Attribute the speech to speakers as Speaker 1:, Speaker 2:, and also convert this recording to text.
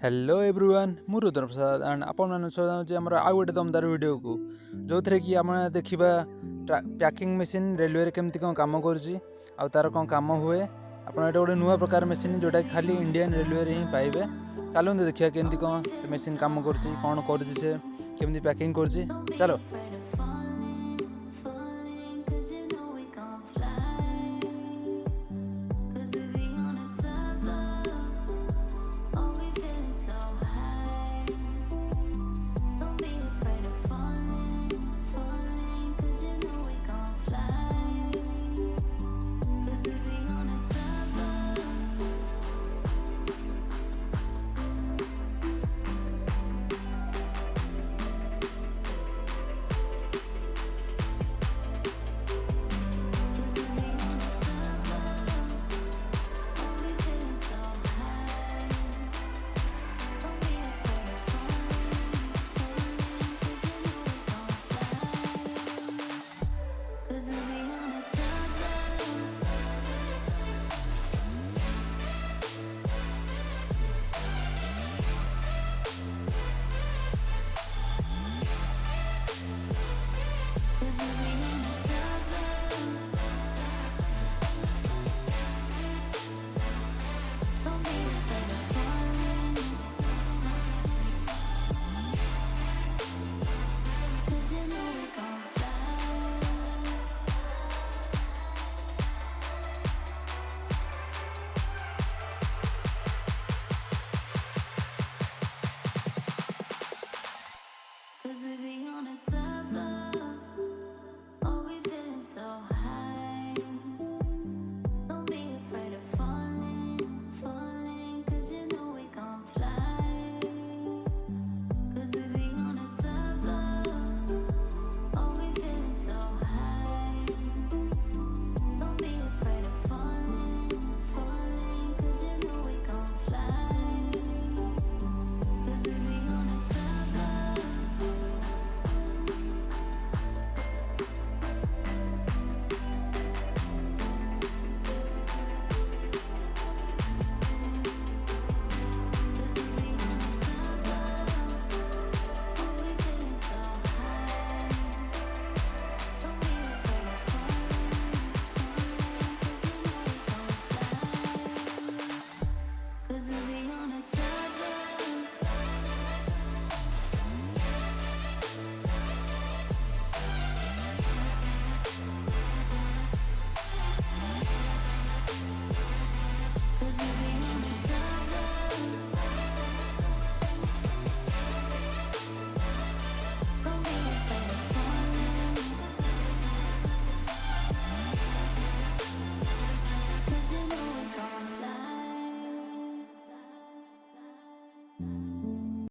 Speaker 1: Hello everyone मु रुद्र प्रसाद and आपण मैंने चाहूँ आम आउ गोटे दमदार वीडियो को जो थे कि आम देखा पैकिंग मशीन रेलवे केमती कौन कम कर तार कौन कम हुए आप गोटे नुआ प्रकार मशीन जोटा कि खाली इंडियन रेलवे ही पाइबे। चलते देखिए केमती कौन मशीन कम कर पैकिंग कर चलो।
Speaker 2: Cause we be on a top floor. Oh, we feeling so high. Don't be afraid of falling, falling. Cause you know we gon' fly. Cause we be on a top floor. Oh, we feeling so high. Don't be afraid of falling, falling. Cause you know we gon' fly. Cause we be on a top floor. Cause we be on a top.